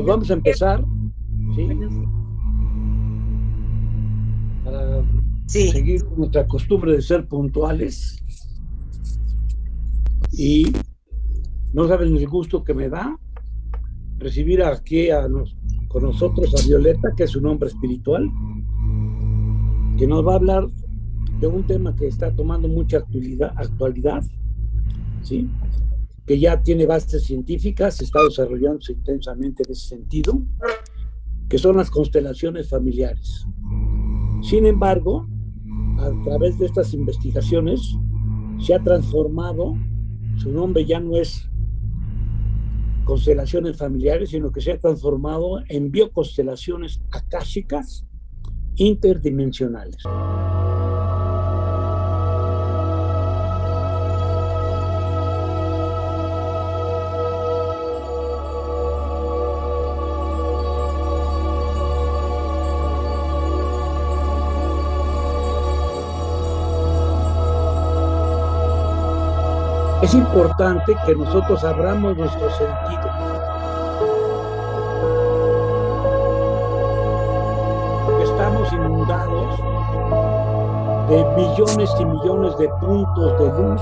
Pues vamos a empezar, ¿sí? Para seguir con nuestra costumbre de ser puntuales. Y no saben el gusto que me da recibir aquí con nosotros a Violeta, que es un hombre espiritual, que nos va a hablar de un tema que está tomando mucha actualidad, ¿sí? Que ya tiene bases científicas, está desarrollándose intensamente en ese sentido, que son las constelaciones familiares. Sin embargo, a través de estas investigaciones se ha transformado, su nombre ya no es constelaciones familiares, sino que se ha transformado en bioconstelaciones akáshicas interdimensionales. Es importante que nosotros abramos nuestros sentidos. Estamos inundados de millones y millones de puntos de luz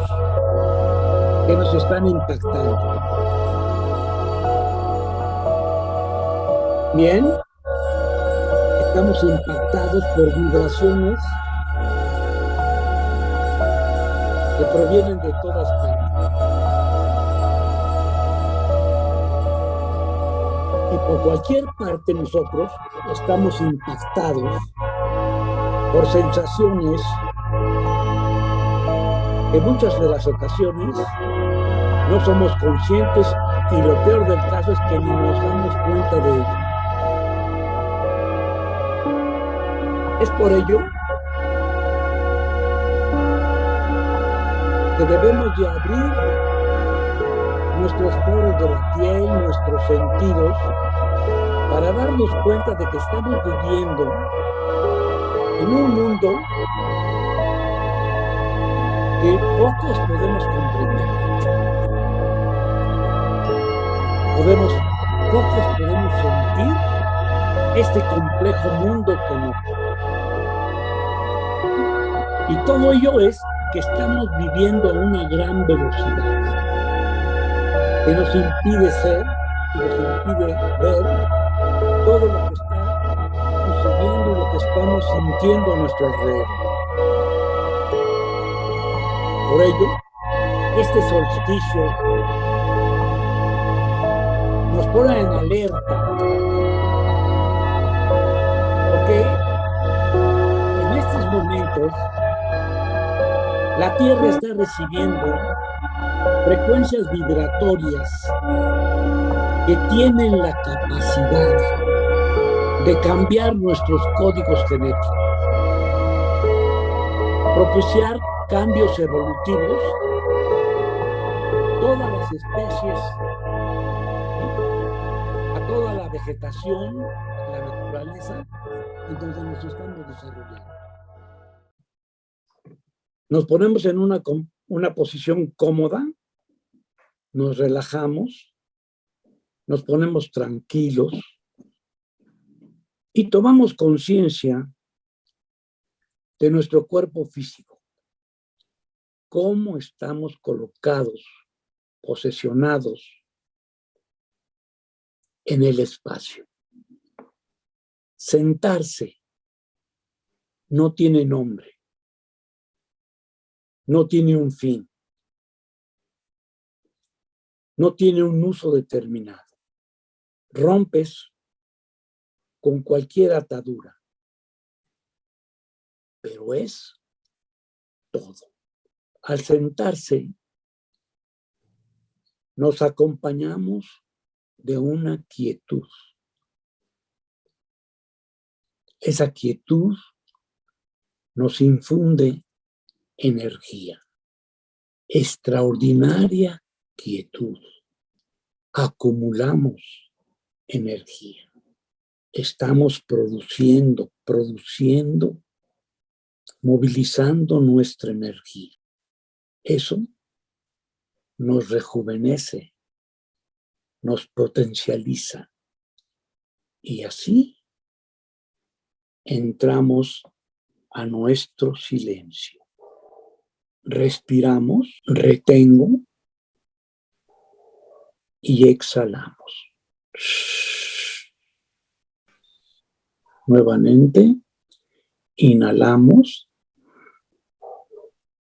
que nos están impactando. Bien, estamos impactados por vibraciones que provienen de todas partes. Y por cualquier parte nosotros estamos impactados por sensaciones que muchas de las ocasiones no somos conscientes, y lo peor del caso es que ni nos damos cuenta de ello. Es por ello que debemos de abrir nuestros poros de la piel, nuestros sentidos, para darnos cuenta de que estamos viviendo en un mundo que pocos podemos comprender. Pocos podemos sentir este complejo mundo que nos... Y todo ello es que estamos viviendo a una gran velocidad, que nos impide ser y nos impide ver todo lo que está sucediendo y lo que estamos sintiendo a nuestro alrededor. Por ello, este solsticio nos pone en alerta, porque en estos momentos la Tierra está recibiendo frecuencias vibratorias que tienen la capacidad de cambiar nuestros códigos genéticos, propiciar cambios evolutivos. Todas las especies, a toda la vegetación, la naturaleza, entonces nos estamos desarrollando. Nos ponemos en una posición cómoda, nos relajamos, nos ponemos tranquilos y tomamos conciencia de nuestro cuerpo físico. Cómo estamos colocados, posesionados en el espacio. Sentarse no tiene nombre, no tiene un fin, no tiene un uso determinado. Rompes con cualquier atadura, pero es todo. Al sentarse, nos acompañamos de una quietud. Esa quietud nos infunde energía, extraordinaria quietud. Acumulamos energía. Estamos produciendo, movilizando nuestra energía. Eso nos rejuvenece, nos potencializa, Y así entramos a nuestro silencio. Respiramos, retengo y exhalamos. Nuevamente, inhalamos,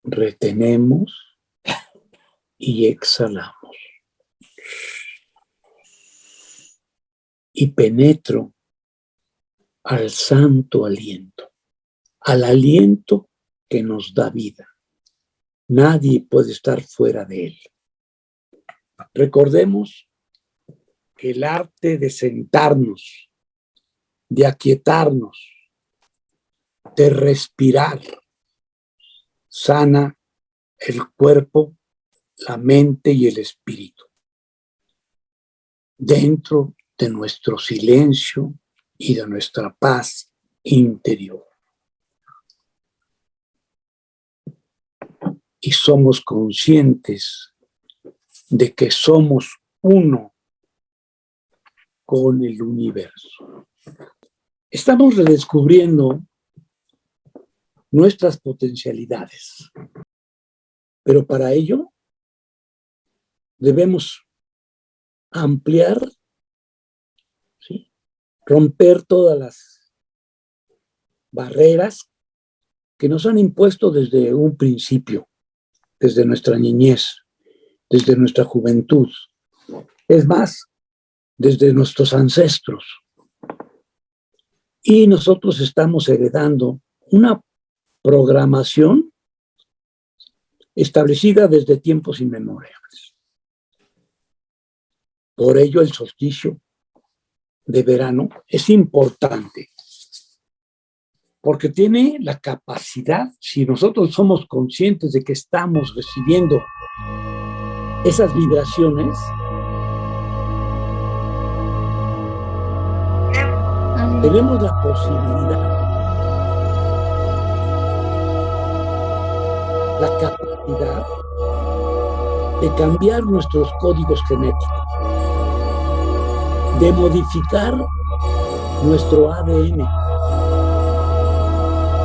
retenemos y exhalamos. Y penetro al santo aliento, al aliento que nos da vida. Nadie puede estar fuera de él. Recordemos que el arte de sentarnos, de aquietarnos, de respirar, sana el cuerpo, la mente y el espíritu. Dentro de nuestro silencio y de nuestra paz interior. Y somos conscientes de que somos uno con el universo. Estamos redescubriendo nuestras potencialidades, pero para ello debemos ampliar, ¿sí?, romper todas las barreras que nos han impuesto desde un principio, desde nuestra niñez, desde nuestra juventud, es más, desde nuestros ancestros. Y nosotros estamos heredando una programación establecida desde tiempos inmemoriales. Por ello, el solsticio de verano es importante, porque tiene la capacidad, si nosotros somos conscientes de que estamos recibiendo esas vibraciones, tenemos la posibilidad, la capacidad de cambiar nuestros códigos genéticos, de modificar nuestro ADN,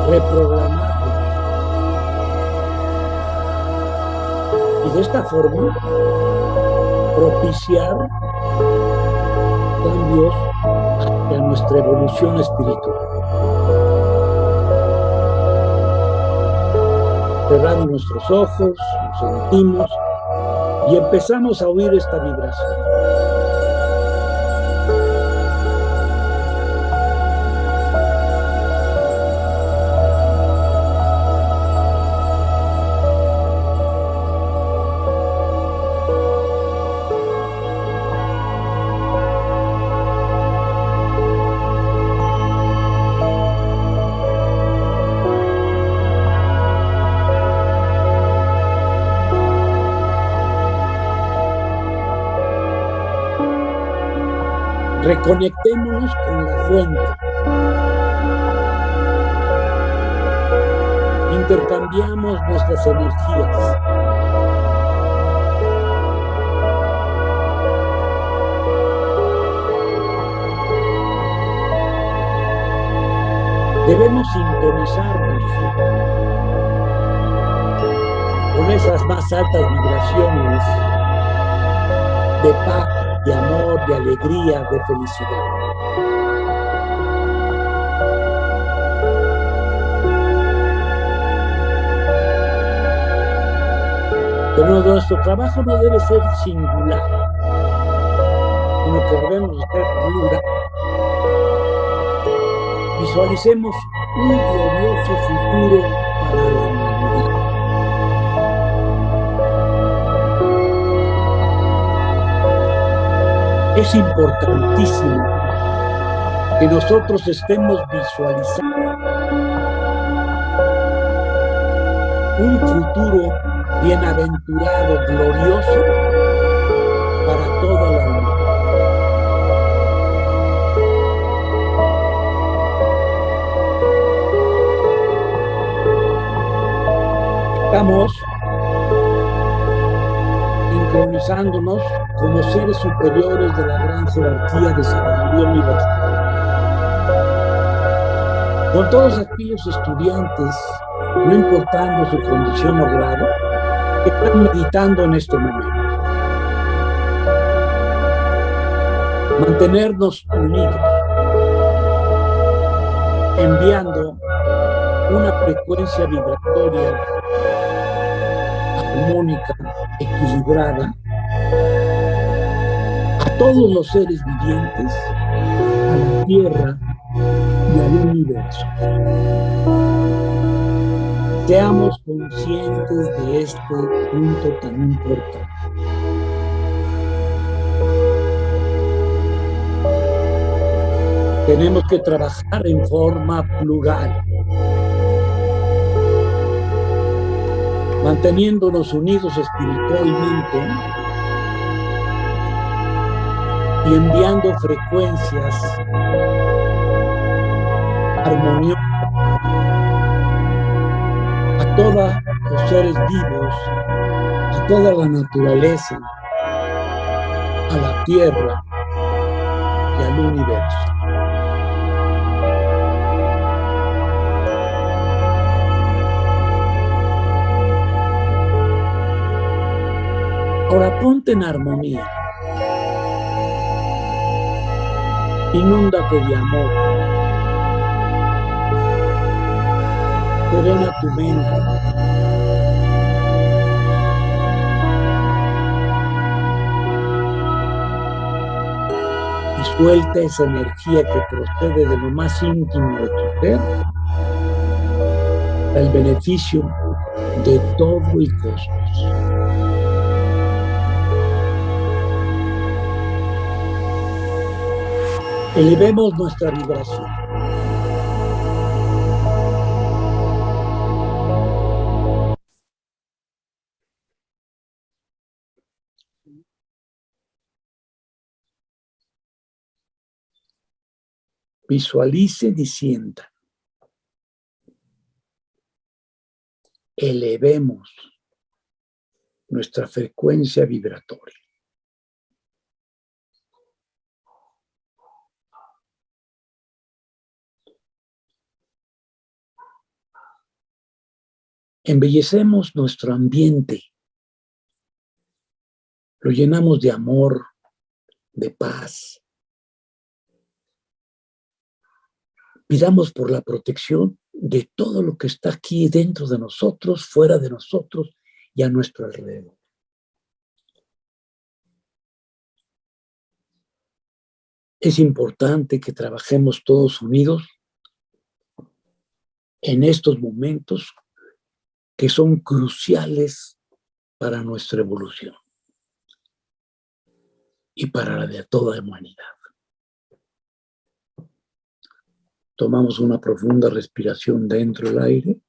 reprogramarlo. Y de esta forma, propiciar cambios hacia nuestra evolución espiritual. Cerramos nuestros ojos, nos sentimos y empezamos a oír esta vibración. Reconectémonos con la fuente. Intercambiamos nuestras energías. Debemos sintonizarnos con esas más altas vibraciones de paz, de amor, de alegría, de felicidad. Pero nuestro trabajo no debe ser singular, sino que debemos ser plural. Visualicemos un glorioso futuro para la humanidad. Es importantísimo que nosotros estemos visualizando un futuro bienaventurado, glorioso para toda la humanidad. Estamos sincronizándonos como seres superiores de la gran jerarquía de sabiduría universal. con todos aquellos estudiantes, no importando su condición o grado, que están meditando en este momento. Mantenernos unidos, enviando una frecuencia vibratoria armónica, equilibrada, a todos los seres vivientes, a la Tierra y al universo. Seamos conscientes de este punto tan importante. Tenemos que trabajar en forma plural, manteniéndonos unidos espiritualmente y enviando frecuencias armoniosas a todos los seres vivos, a toda la naturaleza, a la Tierra y al universo. Ahora ponte en armonía. Inúndate de amor. Serena tu mente. Y suelta esa energía que procede de lo más íntimo de tu ser para el beneficio de todo el cosmos. Elevemos nuestra vibración. Visualicen y sientan. Elevemos nuestra frecuencia vibratoria. Embellecemos nuestro ambiente. Lo llenamos de amor, de paz. Pidamos por la protección de todo lo que está aquí dentro de nosotros, fuera de nosotros y a nuestro alrededor. Es importante que trabajemos todos unidos en estos momentos que son cruciales para nuestra evolución y para la de toda la humanidad. Tomamos una profunda respiración dentro del aire.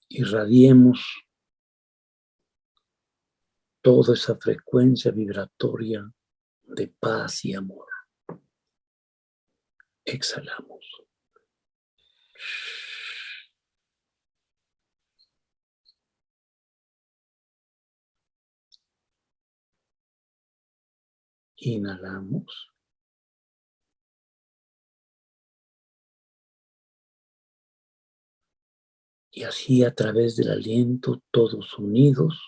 Irradiemos toda esa frecuencia vibratoria de paz y amor. Exhalamos. Inhalamos. Y así a través del aliento, todos unidos,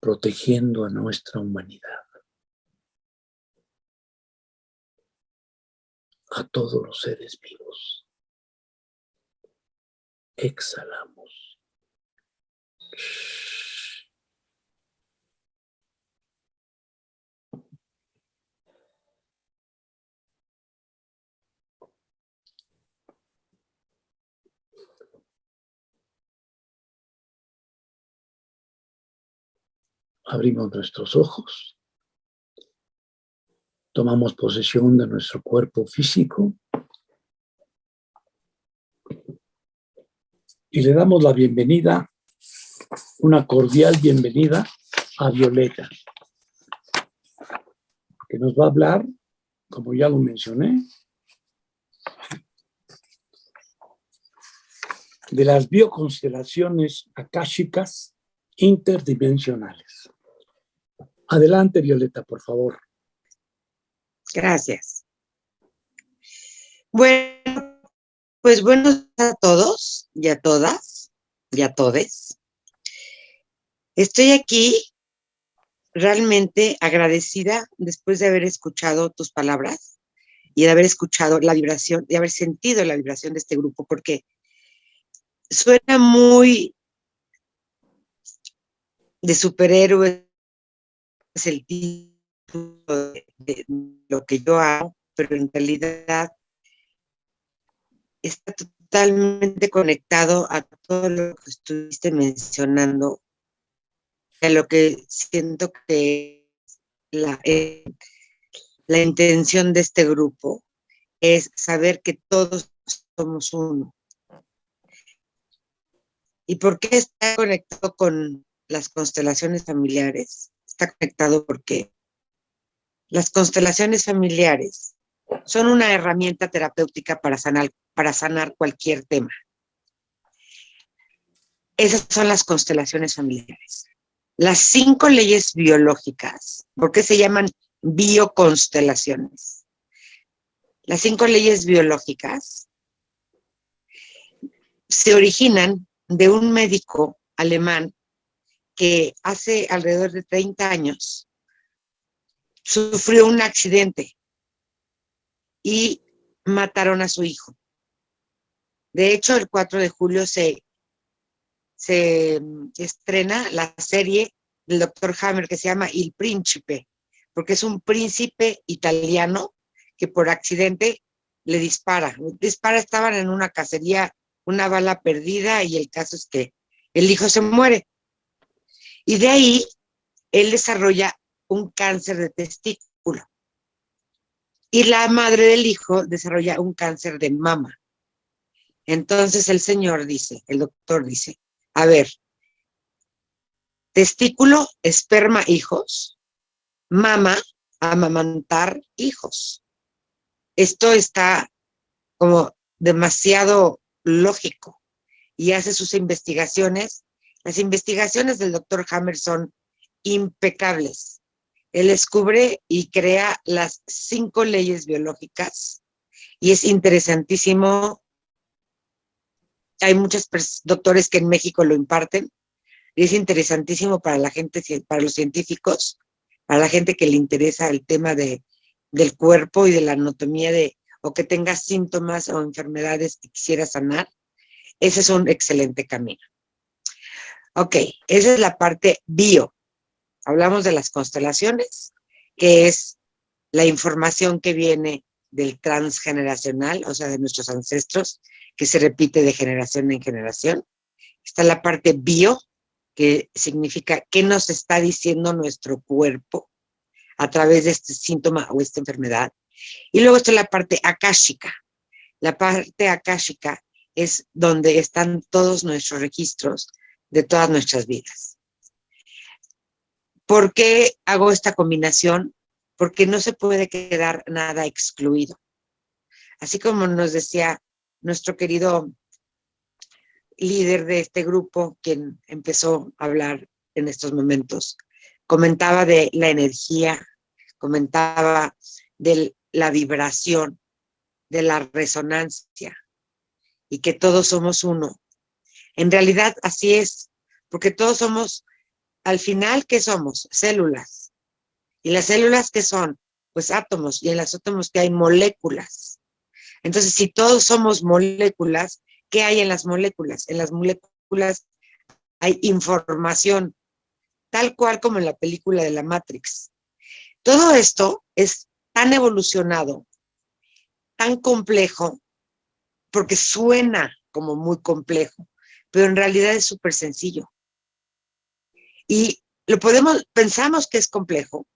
protegiendo a nuestra humanidad, a todos los seres vivos. Exhalamos. Abrimos nuestros ojos. Tomamos posesión de nuestro cuerpo físico y le damos la bienvenida, una cordial bienvenida a Violeta, que nos va a hablar, como ya lo mencioné, de las bioconstelaciones akáshicas interdimensionales. Adelante, Violeta, por favor. Gracias. Bueno, pues buenos a todos y a todas y a todes. Estoy aquí realmente agradecida después de haber escuchado tus palabras y de haber escuchado la vibración, de haber sentido la vibración de este grupo, porque suena muy de superhéroes el tipo de lo que yo hago, pero en realidad está totalmente conectado a todo lo que estuviste mencionando, a lo que siento que la intención de este grupo es saber que todos somos uno. ¿Y por qué está conectado con las constelaciones familiares? Está conectado porque las constelaciones familiares son una herramienta terapéutica para sanar cualquier tema. Esas son las constelaciones familiares. Las 5 leyes biológicas, ¿por qué se llaman bioconstelaciones? Las 5 leyes biológicas se originan de un médico alemán que hace alrededor de 30 años sufrió un accidente y mataron a su hijo. De hecho, el 4 de julio se estrena la serie del Dr. Hammer que se llama Il Principe, porque es un príncipe italiano que por accidente le dispara. Estaban en una cacería, una bala perdida, y el caso es que el hijo se muere. Y de ahí él desarrolla un cáncer de testículo. Y la madre del hijo desarrolla un cáncer de mama. Entonces el doctor dice, a ver, testículo, esperma, hijos, mama, amamantar hijos. Esto está como demasiado lógico y hace sus investigaciones. Las investigaciones del doctor Hammer son impecables. Él descubre y crea las 5 leyes biológicas y es interesantísimo. Hay muchos doctores que en México lo imparten y es interesantísimo para la gente, para los científicos, para la gente que le interesa el tema del cuerpo y de la anatomía o que tenga síntomas o enfermedades que quisiera sanar. Ese es un excelente camino. Ok, esa es la parte bio. Hablamos de las constelaciones, que es la información que viene del transgeneracional, o sea, de nuestros ancestros, que se repite de generación en generación. Está la parte bio, que significa qué nos está diciendo nuestro cuerpo a través de este síntoma o esta enfermedad. Y luego está la parte akáshica. La parte akáshica es donde están todos nuestros registros de todas nuestras vidas. ¿Por qué hago esta combinación? Porque no se puede quedar nada excluido. Así como nos decía nuestro querido líder de este grupo, quien empezó a hablar en estos momentos, comentaba de la energía, comentaba de la vibración, de la resonancia, y que todos somos uno. En realidad así es, porque todos somos, al final, ¿qué somos? Células. ¿Y las células qué son? Pues átomos, y en los átomos que hay moléculas. Entonces, si todos somos moléculas, ¿qué hay en las moléculas? En las moléculas hay información, tal cual como en la película de la Matrix. Todo esto es tan evolucionado, tan complejo, porque suena como muy complejo, pero en realidad es súper sencillo. Y pensamos que es complejo,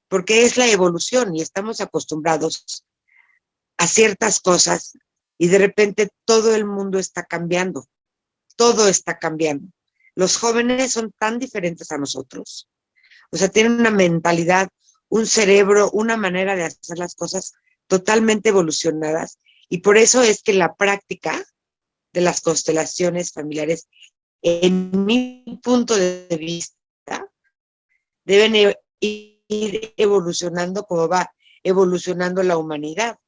porque es la evolución y estamos acostumbrados a ciertas cosas y de repente todo el mundo está cambiando, todo está cambiando. Los jóvenes son tan diferentes a nosotros, o sea, tienen una mentalidad, un cerebro, una manera de hacer las cosas totalmente evolucionadas, y por eso es que la práctica de las constelaciones familiares, en mi punto de vista, deben ir evolucionando como va evolucionando la humanidad,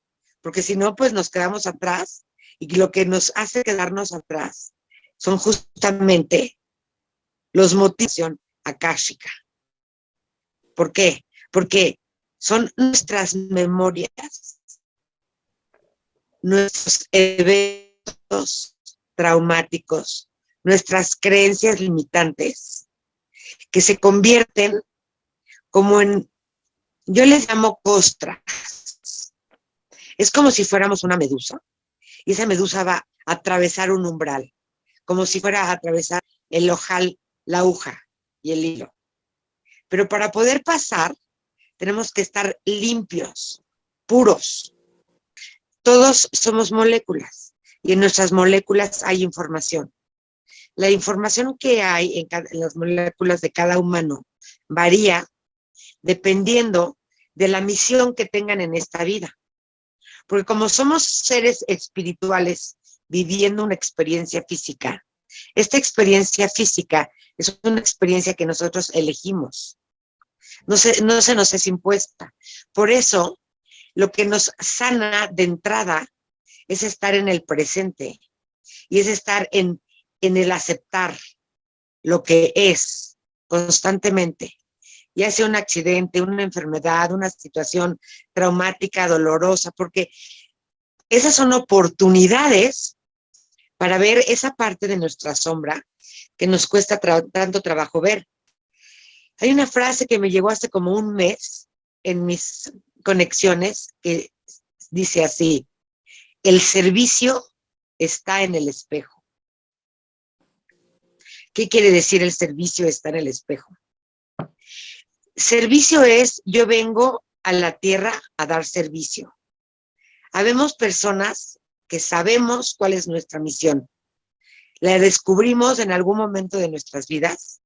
porque si no, pues nos quedamos atrás, y lo que nos hace quedarnos atrás son justamente los motivos akáshica. ¿Por qué? Porque son nuestras memorias, nuestros eventos traumáticos, nuestras creencias limitantes, que se convierten como en, yo les llamo costras. Es como si fuéramos una medusa, y esa medusa va a atravesar un umbral, como si fuera a atravesar el ojal, la aguja y el hilo. Pero para poder pasar, tenemos que estar limpios, puros. Todos somos moléculas, y en nuestras moléculas hay información. La información que hay en las moléculas de cada humano varía dependiendo de la misión que tengan en esta vida. Porque como somos seres espirituales viviendo una experiencia física, esta experiencia física es una experiencia que nosotros elegimos. No se nos es impuesta. Por eso, lo que nos sana de entrada es estar en el presente, y es estar en el aceptar lo que es constantemente, ya sea un accidente, una enfermedad, una situación traumática, dolorosa, porque esas son oportunidades para ver esa parte de nuestra sombra que nos cuesta tanto trabajo ver. Hay una frase que me llegó hace como un mes en mis conexiones que dice así: el servicio está en el espejo. ¿Qué quiere decir el servicio está en el espejo? Servicio es, yo vengo a la tierra a dar servicio. Habemos personas que sabemos cuál es nuestra misión. La descubrimos en algún momento de nuestras vidas.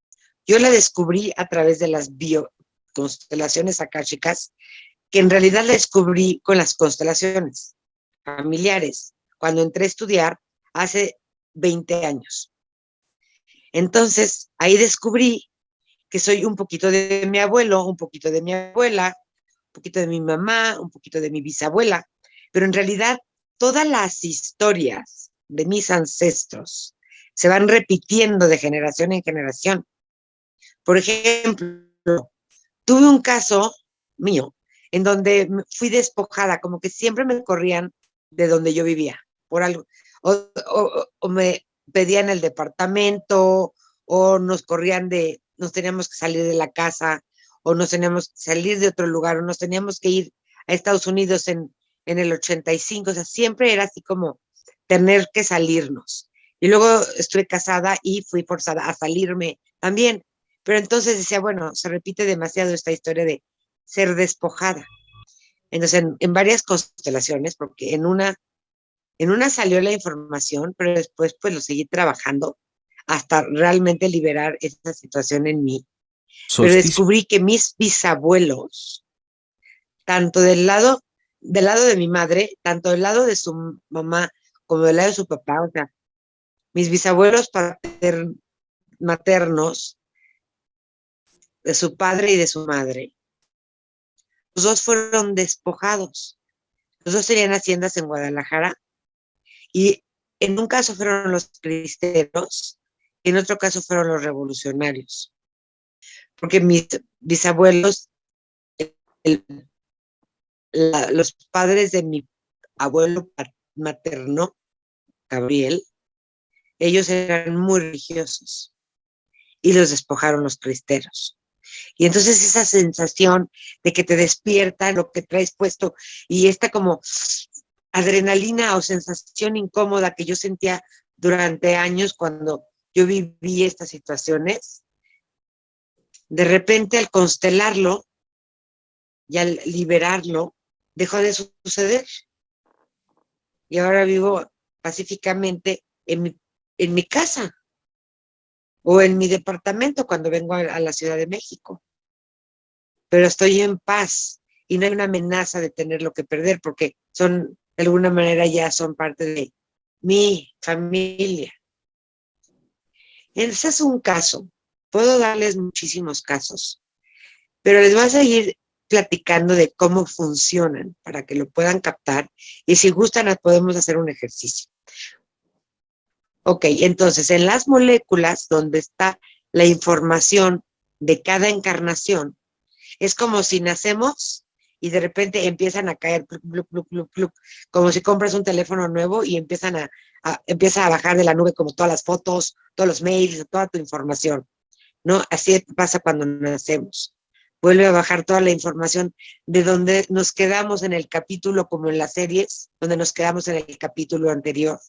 Yo la descubrí a través de las bioconstelaciones akáshicas, que en realidad la descubrí con las constelaciones familiares, cuando entré a estudiar hace 20 años. Entonces, ahí descubrí que soy un poquito de mi abuelo, un poquito de mi abuela, un poquito de mi mamá, un poquito de mi bisabuela, pero en realidad todas las historias de mis ancestros se van repitiendo de generación en generación. Por ejemplo, tuve un caso mío en donde fui despojada, como que siempre me corrían de donde yo vivía, por algo, o me pedían el departamento, o nos corrían nos teníamos que salir de la casa, o nos teníamos que salir de otro lugar, o nos teníamos que ir a Estados Unidos en el 85, o sea, siempre era así como tener que salirnos. Y luego estuve casada y fui forzada a salirme también. Pero entonces decía, bueno, se repite demasiado esta historia de ser despojada. Entonces, en varias constelaciones, porque en una salió la información, pero después pues lo seguí trabajando hasta realmente liberar esta situación en mí. Pero Solsticio. descubrí que mis bisabuelos, tanto del lado de mi madre, tanto del lado de su mamá como del lado de su papá, o sea, mis bisabuelos maternos, de su padre y de su madre, los dos fueron despojados. Los dos tenían haciendas en Guadalajara, y en un caso fueron los cristeros y en otro caso fueron los revolucionarios. Porque mis bisabuelos, los padres de mi abuelo materno, Gabriel, ellos eran muy religiosos y los despojaron los cristeros. Y entonces esa sensación de que te despierta lo que traes puesto, y esta como adrenalina o sensación incómoda que yo sentía durante años cuando yo viví estas situaciones, de repente al constelarlo y al liberarlo, dejó de suceder. Y ahora vivo pacíficamente en mi casa o en mi departamento cuando vengo a la Ciudad de México. Pero estoy en paz y no hay una amenaza de tener lo que perder, porque son, de alguna manera, ya son parte mi familia. Ese es un caso. Puedo darles muchísimos casos, pero les voy a seguir platicando de cómo funcionan para que lo puedan captar y si gustan podemos hacer un ejercicio. Ok, entonces en las moléculas donde está la información de cada encarnación, es como si nacemos y de repente empiezan a caer, plup, plup, plup, plup, plup, como si compras un teléfono nuevo y empieza a bajar de la nube como todas las fotos, todos los mails, toda tu información, ¿no? Así pasa cuando nacemos. Vuelve a bajar toda la información de donde nos quedamos en el capítulo, como en las series, donde nos quedamos en el capítulo anterior,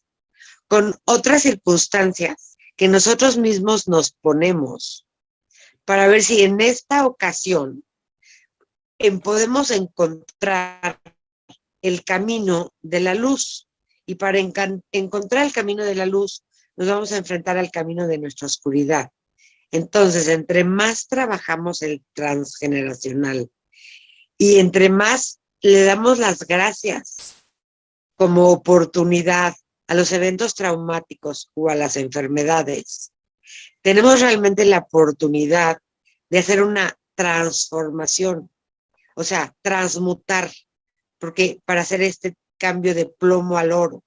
con otras circunstancias que nosotros mismos nos ponemos para ver si en esta ocasión podemos encontrar el camino de la luz. Y para encontrar el camino de la luz, nos vamos a enfrentar al camino de nuestra oscuridad. Entonces, entre más trabajamos el transgeneracional y entre más le damos las gracias como oportunidad a los eventos traumáticos o a las enfermedades, tenemos realmente la oportunidad de hacer una transformación, o sea, transmutar, porque para hacer este cambio de plomo al oro,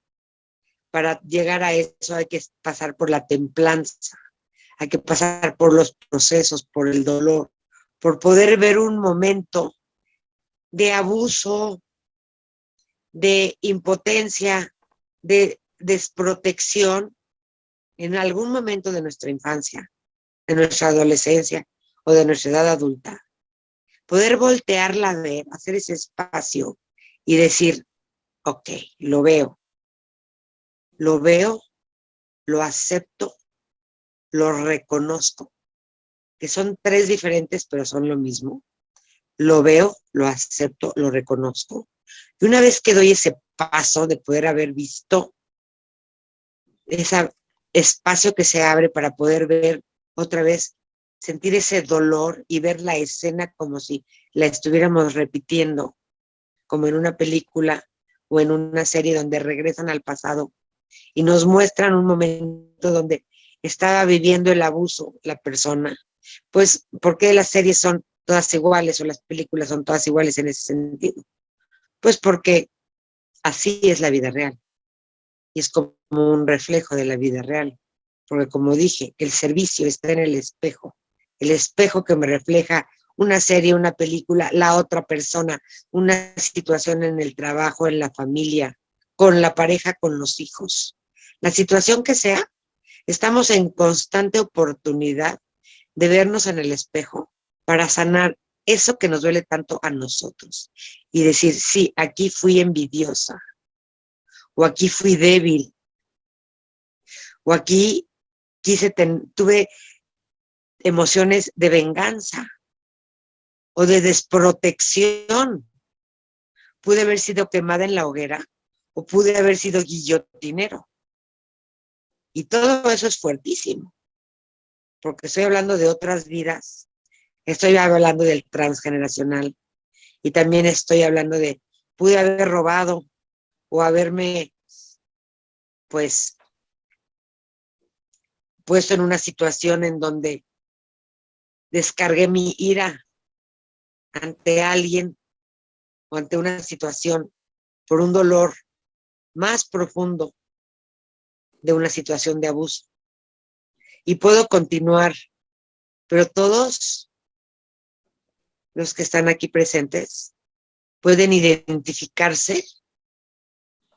para llegar a eso hay que pasar por la templanza, hay que pasar por los procesos, por el dolor, por poder ver un momento de abuso, de impotencia, de desprotección en algún momento de nuestra infancia, de nuestra adolescencia o de nuestra edad adulta. Poder voltearla a ver, hacer ese espacio y decir, ok, lo veo, lo acepto, lo reconozco, que son tres diferentes, pero son lo mismo. Lo veo, lo acepto, lo reconozco. Y una vez que doy ese paso de poder haber visto ese espacio que se abre para poder ver otra vez, sentir ese dolor y ver la escena como si la estuviéramos repitiendo, como en una película o en una serie donde regresan al pasado y nos muestran un momento donde estaba viviendo el abuso la persona. Pues, ¿por qué las series son todas iguales o las películas son todas iguales en ese sentido? Pues porque así es la vida real. Y es como un reflejo de la vida real. Porque como dije, el servicio está en el espejo que me refleja una serie, una película, la otra persona, una situación en el trabajo, en la familia, con la pareja, con los hijos. La situación que sea, estamos en constante oportunidad de vernos en el espejo para sanar eso que nos duele tanto a nosotros y decir, sí, aquí fui envidiosa, o aquí fui débil, o aquí tuve emociones de venganza o de desprotección. Pude haber sido quemada en la hoguera o pude haber sido guillotinero. Y todo eso es fuertísimo, porque estoy hablando de otras vidas, estoy hablando del transgeneracional y también estoy hablando de, pude haber robado o haberme, pues, puesto en una situación en donde descargué mi ira ante alguien o ante una situación por un dolor más profundo de una situación de abuso. Y puedo continuar, pero todos los que están aquí presentes pueden identificarse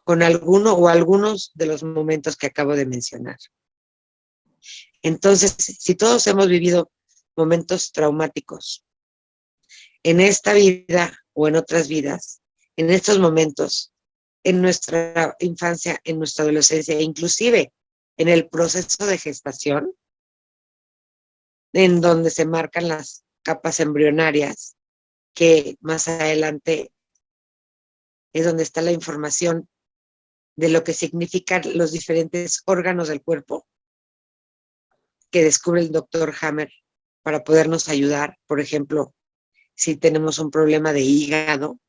con alguno o algunos de los momentos que acabo de mencionar. Entonces, si todos hemos vivido momentos traumáticos en esta vida o en otras vidas, en estos momentos, en nuestra infancia, en nuestra adolescencia, inclusive en el proceso de gestación, en donde se marcan las capas embrionarias, que más adelante es donde está la información de lo que significan los diferentes órganos del cuerpo que descubre el doctor Hammer para podernos ayudar. Por ejemplo, si tenemos un problema de hígado,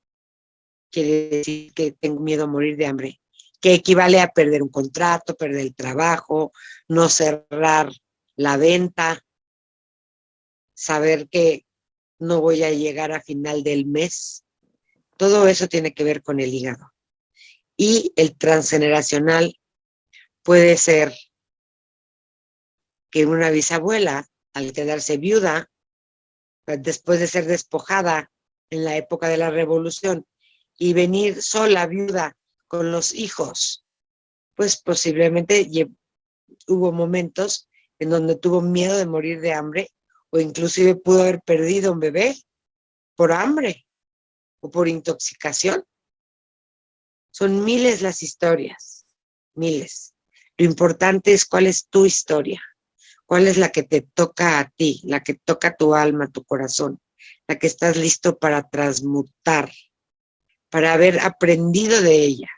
quiere decir que tengo miedo a morir de hambre que equivale a perder un contrato, perder el trabajo, no cerrar la venta, saber que no voy a llegar a final del mes. Todo eso tiene que ver con el hígado. Y el transgeneracional puede ser que una bisabuela, al quedarse viuda, después de ser despojada en la época de la Revolución y venir sola, viuda, con los hijos, pues posiblemente hubo momentos en donde tuvo miedo de morir de hambre o inclusive pudo haber perdido un bebé por hambre o por intoxicación. Son miles las historias, miles. Lo importante es cuál es tu historia, cuál es la que te toca a ti, la que toca tu alma, tu corazón, la que estás listo para transmutar, para haber aprendido de ella.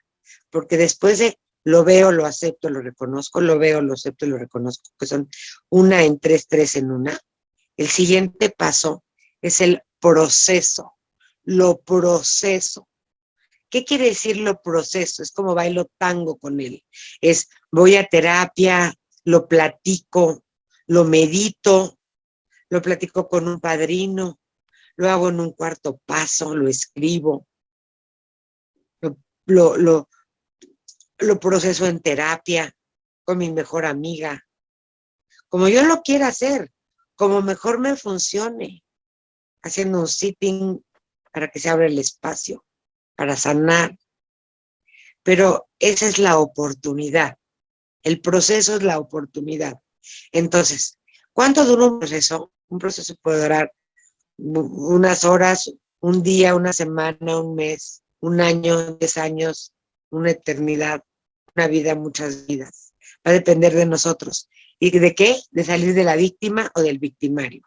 Porque después de lo veo, lo acepto, lo reconozco, lo veo, lo acepto y lo reconozco, que son una en tres, tres en una, el siguiente paso es el proceso, lo proceso. ¿Qué quiere decir lo proceso? Es como bailo tango con él. Es voy a terapia, lo platico, lo medito, lo platico con un padrino, lo hago en un cuarto paso, lo escribo, lo, lo, lo proceso en terapia con mi mejor amiga, como yo lo quiera hacer, como mejor me funcione, haciendo un sitting para que se abra el espacio, para sanar. Pero esa es la oportunidad. El proceso es la oportunidad. Entonces, ¿cuánto dura un proceso? Un proceso puede durar unas horas, un día, una semana, un mes, un año, 10 años, una eternidad, una vida, muchas vidas. Va a depender de nosotros. ¿Y de qué? De salir de la víctima o del victimario.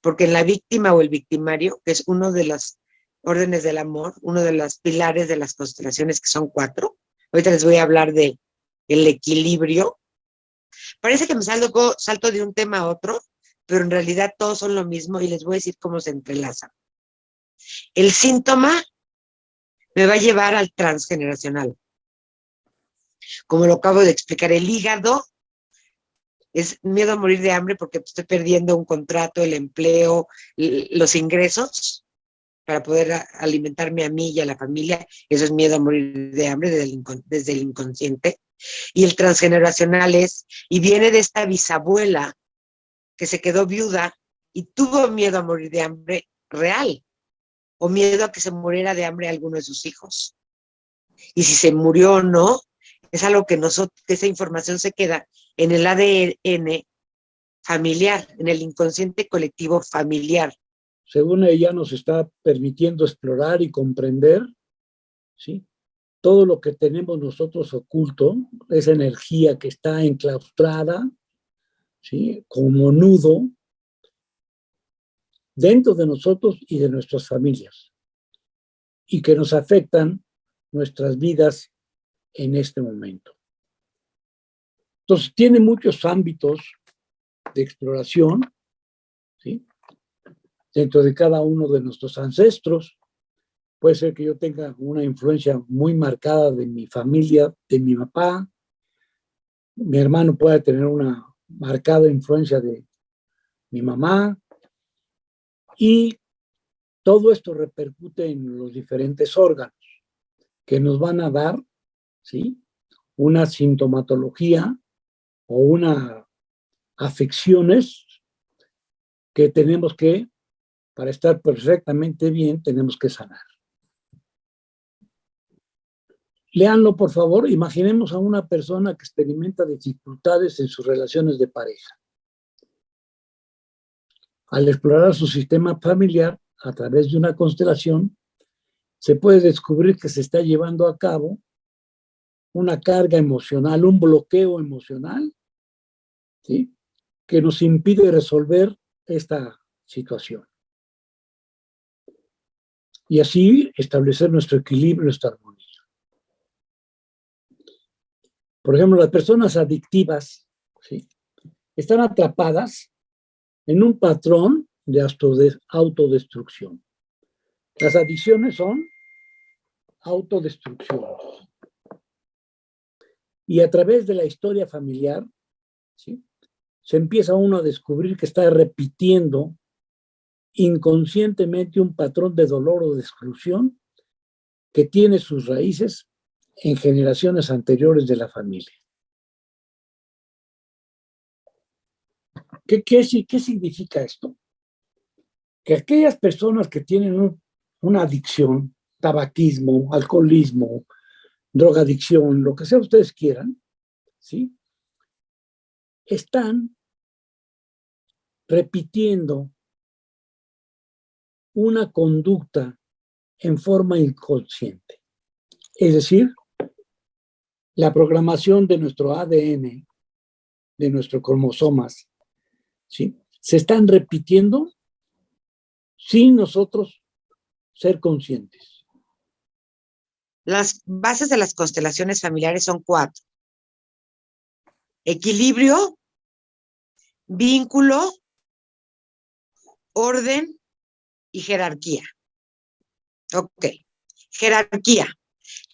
Porque en la víctima o el victimario, que es uno de los órdenes del amor, uno de los pilares de las constelaciones, que son 4, ahorita les voy a hablar de el equilibrio. Parece que me salto de un tema a otro, pero en realidad todos son lo mismo y les voy a decir cómo se entrelazan. El síntoma me va a llevar al transgeneracional. Como lo acabo de explicar, el hígado es miedo a morir de hambre porque estoy perdiendo un contrato, el empleo, los ingresos para poder alimentarme a mí y a la familia. Eso es miedo a morir de hambre desde el inconsciente. Y el transgeneracional y viene de esta bisabuela que se quedó viuda y tuvo miedo a morir de hambre real, o miedo a que se muriera de hambre alguno de sus hijos. Y si se murió o no, es algo que esa información se queda en el ADN familiar, en el inconsciente colectivo familiar. Según ella, nos está permitiendo explorar y comprender, ¿sí?, todo lo que tenemos nosotros oculto, esa energía que está enclaustrada, ¿sí?, como nudo dentro de nosotros y de nuestras familias, y que nos afectan nuestras vidas en este momento. Entonces, tiene muchos ámbitos de exploración, ¿sí?, dentro de cada uno de nuestros ancestros. Puede ser que yo tenga una influencia muy marcada de mi familia, de mi papá. Mi hermano puede tener una marcada influencia de mi mamá. Y todo esto repercute en los diferentes órganos que nos van a dar, ¿sí?, una sintomatología o una afecciones que tenemos que, para estar perfectamente bien, tenemos que sanar. Léanlo, por favor. Imaginemos a una persona que experimenta dificultades en sus relaciones de pareja. Al explorar su sistema familiar a través de una constelación, se puede descubrir que se está llevando a cabo una carga emocional, un bloqueo emocional, ¿sí?, que nos impide resolver esta situación. Y así establecer nuestro equilibrio, nuestra armonía. Por ejemplo, las personas adictivas, ¿sí?, están atrapadas en un patrón de autodestrucción. Las adicciones son autodestrucciones. Y a través de la historia familiar, ¿sí?, se empieza uno a descubrir que está repitiendo inconscientemente un patrón de dolor o de exclusión que tiene sus raíces en generaciones anteriores de la familia. ¿Qué significa esto? Que aquellas personas que tienen una adicción, tabaquismo, alcoholismo, drogadicción, lo que sea ustedes quieran, ¿sí?, están repitiendo una conducta en forma inconsciente. Es decir, la programación de nuestro ADN, de nuestros cromosomas, ¿sí?, se están repitiendo sin nosotros ser conscientes. Las bases de las constelaciones familiares son 4. Equilibrio, vínculo, orden y jerarquía. Ok. Jerarquía.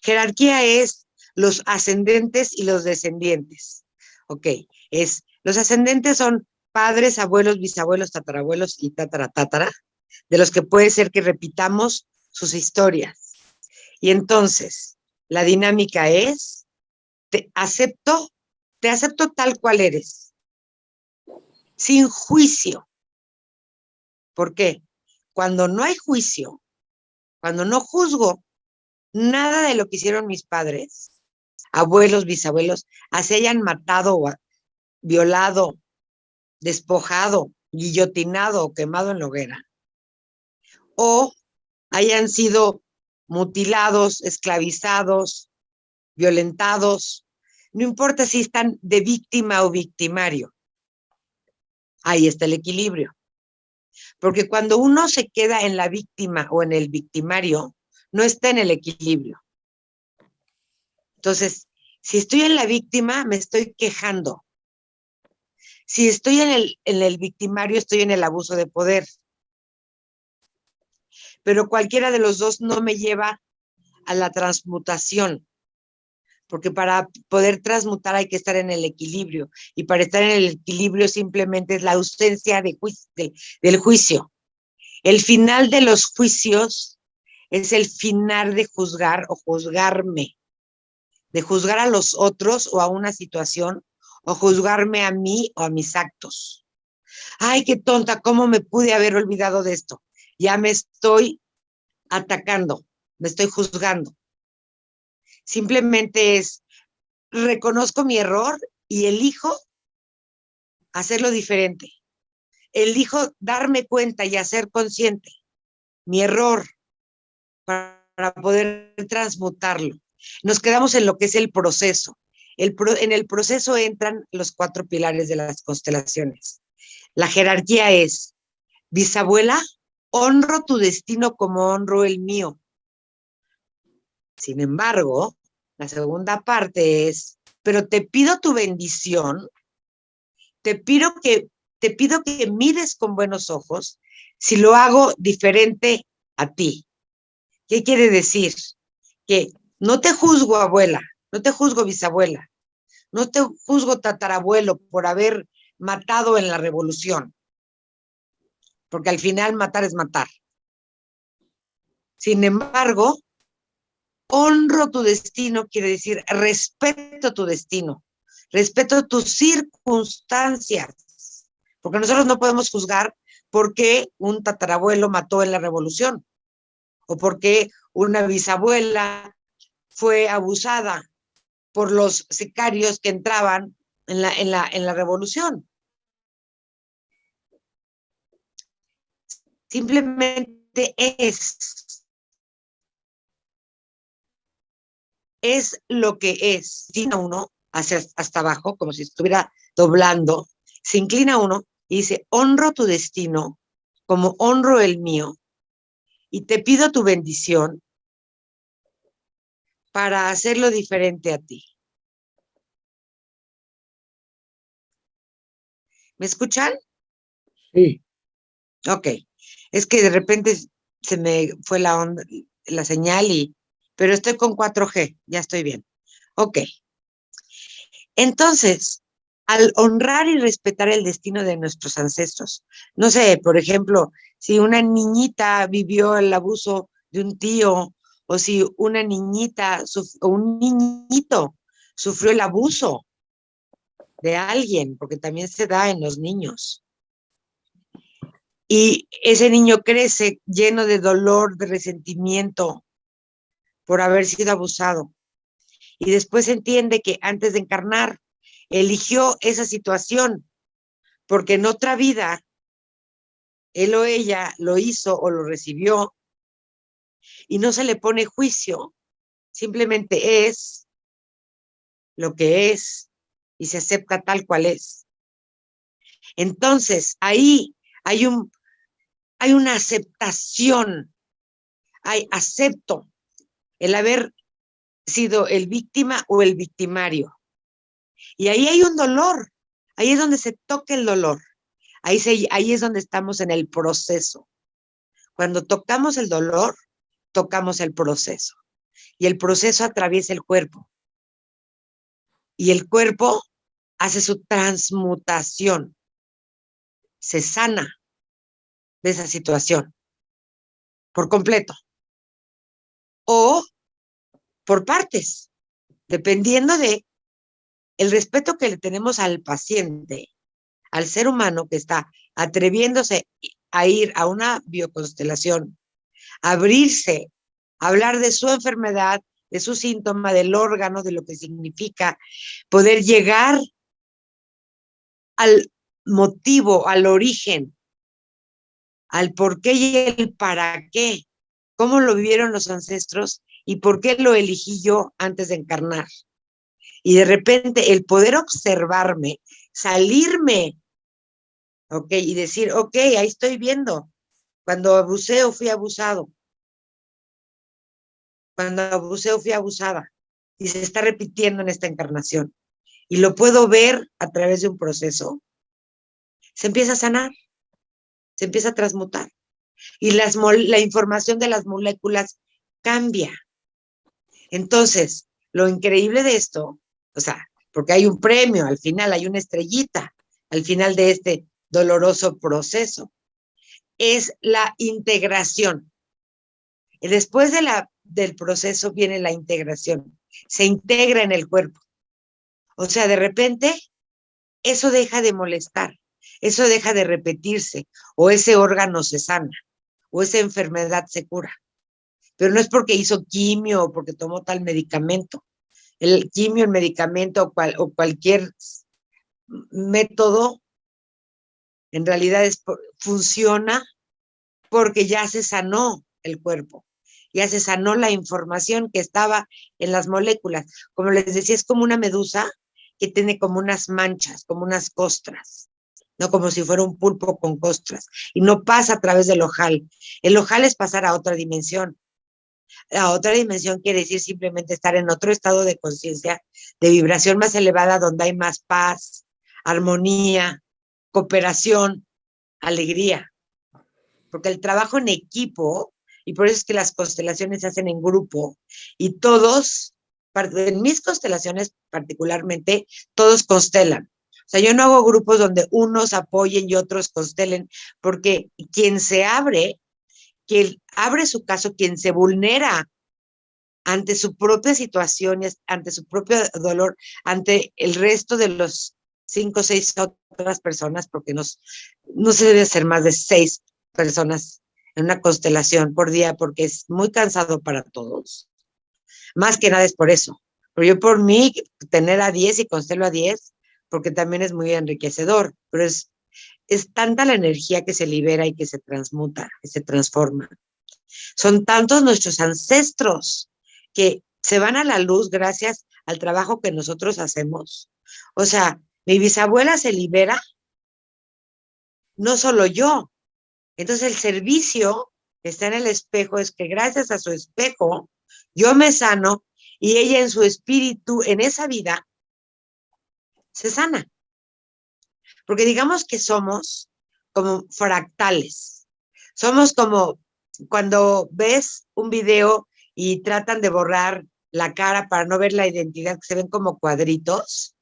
Jerarquía es los ascendentes y los descendientes. Ok. Los ascendentes son padres, abuelos, bisabuelos, tatarabuelos y tatara, de los que puede ser que repitamos sus historias. Y entonces, la dinámica es, te acepto tal cual eres, sin juicio. ¿Por qué? Cuando no hay juicio, cuando no juzgo nada de lo que hicieron mis padres, abuelos, bisabuelos, así hayan matado o violado, despojado, guillotinado o quemado en la hoguera, o hayan sido mutilados, esclavizados, violentados, no importa si están de víctima o victimario, ahí está el equilibrio. Porque cuando uno se queda en la víctima o en el victimario, no está en el equilibrio. Entonces, si estoy en la víctima, me estoy quejando. Si estoy en el victimario, estoy en el abuso de poder. Pero cualquiera de los dos no me lleva a la transmutación, porque para poder transmutar hay que estar en el equilibrio, y para estar en el equilibrio simplemente es la ausencia del juicio. El final de los juicios es el final de juzgar o juzgarme, de juzgar a los otros o a una situación, o juzgarme a mí o a mis actos. Ay, qué tonta, ¿cómo me pude haber olvidado de esto? Ya me estoy atacando, me estoy juzgando. Simplemente reconozco mi error y elijo hacerlo diferente. Elijo darme cuenta y hacer consciente mi error para poder transmutarlo. Nos quedamos en lo que es el proceso. En el proceso entran los 4 pilares de las constelaciones. La jerarquía es: bisabuela, honro tu destino como honro el mío. Sin embargo, la segunda parte es: pero te pido tu bendición, te pido que mires con buenos ojos si lo hago diferente a ti. ¿Qué quiere decir? Que no te juzgo, abuela, no te juzgo, bisabuela, no te juzgo, tatarabuelo, por haber matado en la revolución, porque al final matar es matar. Sin embargo, honro tu destino, quiere decir respeto tu destino, respeto tus circunstancias, porque nosotros no podemos juzgar por qué un tatarabuelo mató en la revolución, o por qué una bisabuela fue abusada por los sicarios que entraban en la revolución. Simplemente es lo que es. Se inclina uno hasta abajo, como si estuviera doblando, se inclina uno y dice: honro tu destino como honro el mío, y te pido tu bendición para hacerlo diferente a ti. ¿Me escuchan? Sí. Ok. Es que de repente se me fue la onda, la señal, pero estoy con 4G, ya estoy bien. Ok. Entonces, al honrar y respetar el destino de nuestros ancestros, no sé, por ejemplo, si una niñita vivió el abuso de un tío, o si una niñita o un niñito sufrió el abuso de alguien, porque también se da en los niños. Y ese niño crece lleno de dolor, de resentimiento por haber sido abusado. Y después entiende que antes de encarnar, eligió esa situación, porque en otra vida, él o ella lo hizo o lo recibió, y no se le pone juicio, simplemente es lo que es y se acepta tal cual es. Entonces, ahí hay una aceptación, acepto el haber sido el víctima o el victimario. Y ahí hay un dolor, ahí es donde se toca el dolor, ahí es donde estamos en el proceso. Cuando tocamos el dolor, tocamos el proceso. Y el proceso atraviesa el cuerpo. Y el cuerpo hace su transmutación, se sana de esa situación por completo o por partes, dependiendo de el respeto que le tenemos al paciente, al ser humano que está atreviéndose a ir a una bioconstelación, a abrirse, a hablar de su enfermedad, de su síntoma, del órgano, de lo que significa, poder llegar al motivo, al origen, al por qué y el para qué, cómo lo vivieron los ancestros y por qué lo elegí yo antes de encarnar. Y de repente el poder observarme, salirme, ¿ok? Y decir, ok, ahí estoy viendo. Cuando abusé o fui abusado. Cuando abusé o fui abusada. Y se está repitiendo en esta encarnación. Y lo puedo ver a través de un proceso. Se empieza a sanar. Se empieza a transmutar. Y la información de las moléculas cambia. Entonces, lo increíble de esto, o sea, porque hay un premio, al final hay una estrellita, al final de este doloroso proceso, es la integración. Y después del proceso viene la integración. Se integra en el cuerpo. O sea, de repente, eso deja de molestar, eso deja de repetirse, o ese órgano se sana, o esa enfermedad se cura. Pero no es porque hizo quimio o porque tomó tal medicamento. El quimio, el medicamento o cualquier método, en realidad funciona porque ya se sanó el cuerpo, ya se sanó la información que estaba en las moléculas. Como les decía, es como una medusa que tiene como unas manchas, como unas costras, no como si fuera un pulpo con costras, y no pasa a través del ojal. El ojal es pasar a otra dimensión. La otra dimensión quiere decir simplemente estar en otro estado de conciencia, de vibración más elevada, donde hay más paz, armonía, cooperación, alegría. Porque el trabajo en equipo, y por eso es que las constelaciones se hacen en grupo, y todos, en mis constelaciones particularmente, todos constelan. O sea, yo no hago grupos donde unos apoyen y otros constelen, porque quien se abre, quien abre su caso, quien se vulnera ante su propia situación, ante su propio dolor, ante el resto de los 5 o 6 otras personas, porque no se debe hacer más de 6 personas en una constelación por día, porque es muy cansado para todos. Más que nada es por eso. Pero yo por mí, tener a 10 y constelo a 10, porque también es muy enriquecedor, pero es tanta la energía que se libera y que se transmuta, que se transforma. Son tantos nuestros ancestros que se van a la luz gracias al trabajo que nosotros hacemos. O sea, mi bisabuela se libera, no solo yo. Entonces el servicio que está en el espejo es que gracias a su espejo yo me sano y ella en su espíritu, en esa vida, se sana. Porque digamos que somos como fractales. Somos como cuando ves un video y tratan de borrar la cara para no ver la identidad, que se ven como cuadritos.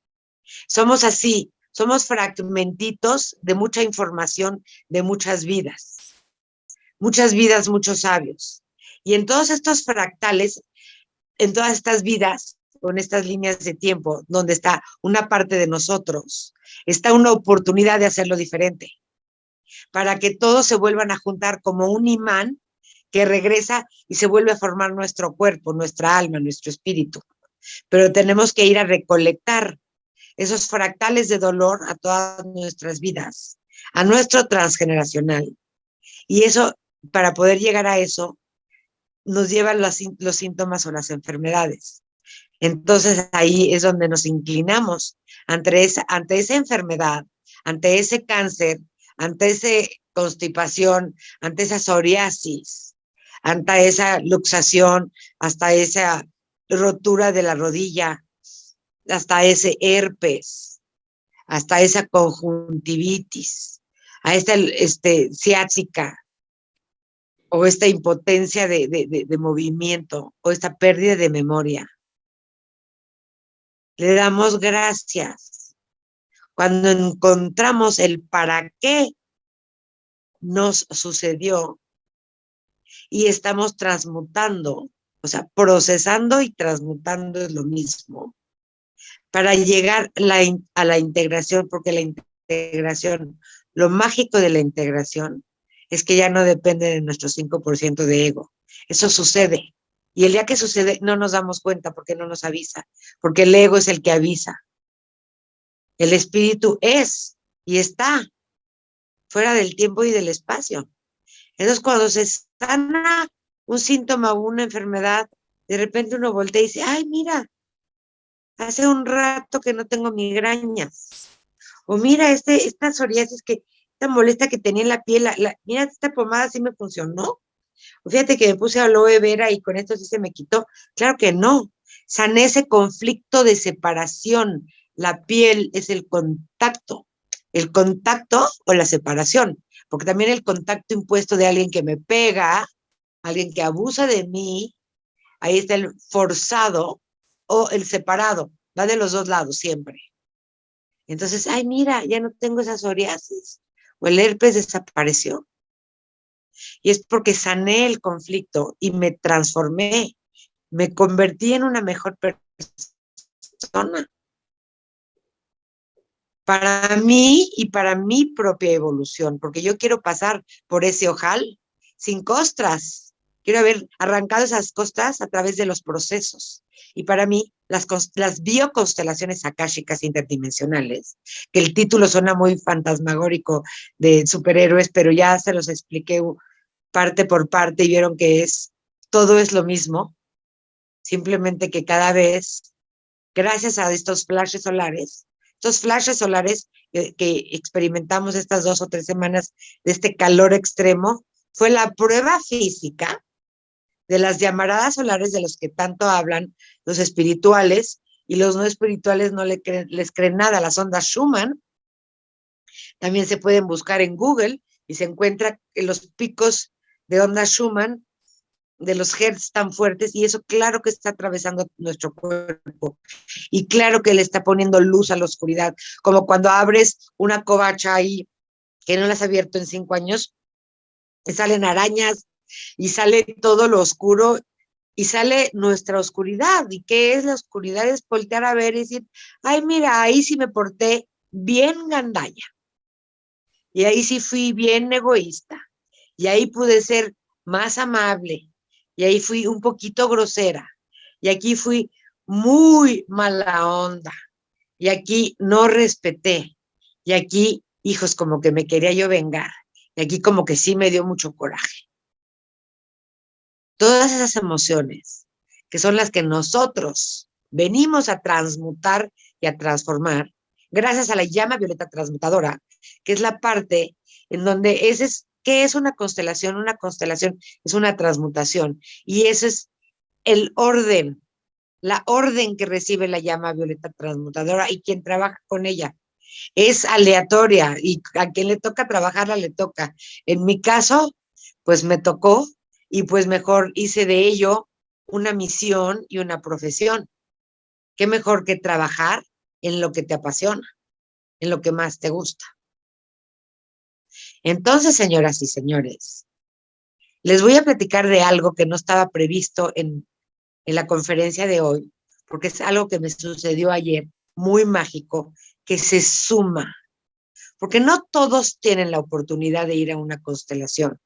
Somos así, somos fragmentitos de mucha información, de muchas vidas, muchos sabios. Y en todos estos fractales, en todas estas vidas, con estas líneas de tiempo, donde está una parte de nosotros, está una oportunidad de hacerlo diferente, para que todos se vuelvan a juntar como un imán que regresa y se vuelve a formar nuestro cuerpo, nuestra alma, nuestro espíritu. Pero tenemos que ir a recolectar esos fractales de dolor a todas nuestras vidas, a nuestro transgeneracional. Y eso, para poder llegar a eso, nos llevan los síntomas o las enfermedades. Entonces ahí es donde nos inclinamos ante esa enfermedad, ante ese cáncer, ante esa constipación, ante esa psoriasis, ante esa luxación, hasta esa rotura de la rodilla, hasta ese herpes, hasta esa conjuntivitis, a esta ciática, o esta impotencia de movimiento, o esta pérdida de memoria. Le damos gracias cuando encontramos el para qué nos sucedió y estamos transmutando, o sea, procesando y transmutando es lo mismo, para llegar a la integración, porque la integración, lo mágico de la integración es que ya no depende de nuestro 5% de ego. Eso sucede. Y el día que sucede no nos damos cuenta porque no nos avisa, porque el ego es el que avisa. El espíritu es y está fuera del tiempo y del espacio. Entonces, cuando se sana un síntoma o una enfermedad, de repente uno voltea y dice, ay, mira, hace un rato que no tengo migrañas. O mira, esta psoriasis esta molesta que tenía en la piel, mira, esta pomada sí me funcionó. O fíjate que me puse aloe vera y con esto sí se me quitó. Claro que no. Sané ese conflicto de separación. La piel es el contacto o la separación, porque también el contacto impuesto de alguien que me pega, alguien que abusa de mí, ahí está el forzado o el separado, va de los dos lados siempre. Entonces, ay, mira, ya no tengo esa psoriasis, o el herpes desapareció. Y es porque sané el conflicto y me transformé, me convertí en una mejor persona. Para mí y para mi propia evolución, porque yo quiero pasar por ese ojal sin costras. Quiero haber arrancado esas costras a través de los procesos. Y para mí, las bioconstelaciones akáshicas interdimensionales, que el título suena muy fantasmagórico de superhéroes, pero ya se los expliqué parte por parte y vieron que todo es lo mismo, simplemente que cada vez, gracias a estos flashes solares que experimentamos estas 2 o 3 semanas de este calor extremo, fue la prueba física de las llamaradas solares de los que tanto hablan los espirituales, y los no espirituales no les creen nada. Las ondas Schumann también se pueden buscar en Google y se encuentra en los picos de ondas Schumann, de los hertz tan fuertes, y eso claro que está atravesando nuestro cuerpo, y claro que le está poniendo luz a la oscuridad, como cuando abres una covacha ahí, que no la has abierto en 5 años, y salen arañas, y sale todo lo oscuro, y sale nuestra oscuridad. ¿Y qué es la oscuridad? Es voltear a ver y decir, ay, mira, ahí sí me porté bien gandalla, y ahí sí fui bien egoísta, y ahí pude ser más amable, y ahí fui un poquito grosera, y aquí fui muy mala onda, y aquí no respeté, y aquí, hijos, como que me quería yo vengar, y aquí como que sí me dio mucho coraje. Todas esas emociones, que son las que nosotros venimos a transmutar y a transformar, gracias a la llama violeta transmutadora, que es la parte en donde ¿qué es una constelación? Una constelación es una transmutación, y ese es el orden, la orden que recibe la llama violeta transmutadora, y quien trabaja con ella. Es aleatoria, y a quien le toca trabajarla, le toca. En mi caso, pues me tocó, y pues mejor hice de ello una misión y una profesión. Qué mejor que trabajar en lo que te apasiona, en lo que más te gusta. Entonces, señoras y señores, les voy a platicar de algo que no estaba previsto en la conferencia de hoy, porque es algo que me sucedió ayer, muy mágico, que se suma, porque no todos tienen la oportunidad de ir a una constelación,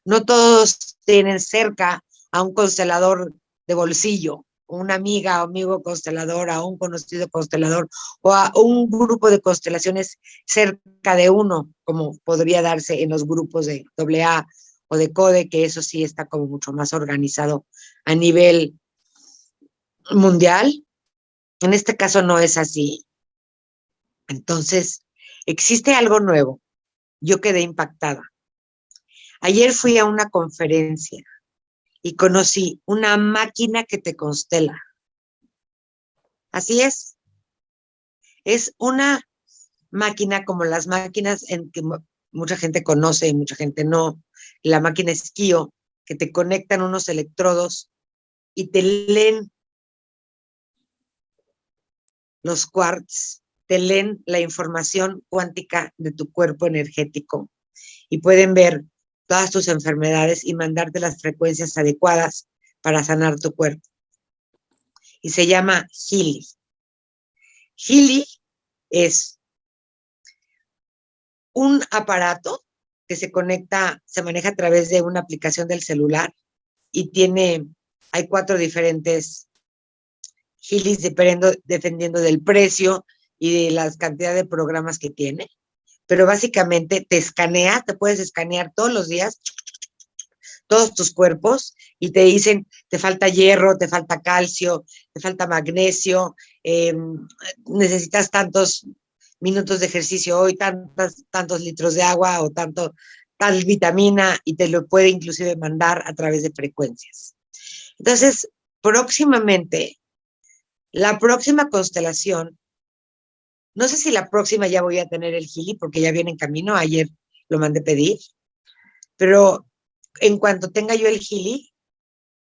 no todos tienen cerca a un constelador de bolsillo, una amiga o amigo constelador, a un conocido constelador o a un grupo de constelaciones cerca de uno, como podría darse en los grupos de AA o de CODE, que eso sí está como mucho más organizado a nivel mundial. En este caso no es así. Entonces, existe algo nuevo. Yo quedé impactada. Ayer fui a una conferencia y conocí una máquina que te constela. Así es. Es una máquina como las máquinas en que mucha gente conoce y mucha gente no. La máquina Esquio, que te conectan unos electrodos y te leen los quarks, te leen la información cuántica de tu cuerpo energético y pueden ver todas tus enfermedades y mandarte las frecuencias adecuadas para sanar tu cuerpo. Y se llama Healy. Healy es un aparato que se conecta, se maneja a través de una aplicación del celular y hay 4 diferentes Healys dependiendo del precio y de la cantidad de programas que tiene. Pero básicamente te puedes escanear todos los días todos tus cuerpos y te dicen, te falta hierro, te falta calcio, te falta magnesio, necesitas tantos minutos de ejercicio hoy, tantos litros de agua o tal vitamina, y te lo puede inclusive mandar a través de frecuencias. Entonces, próximamente, la próxima constelación, no sé si la próxima ya voy a tener el Healy porque ya viene en camino, ayer lo mandé pedir, pero en cuanto tenga yo el Healy,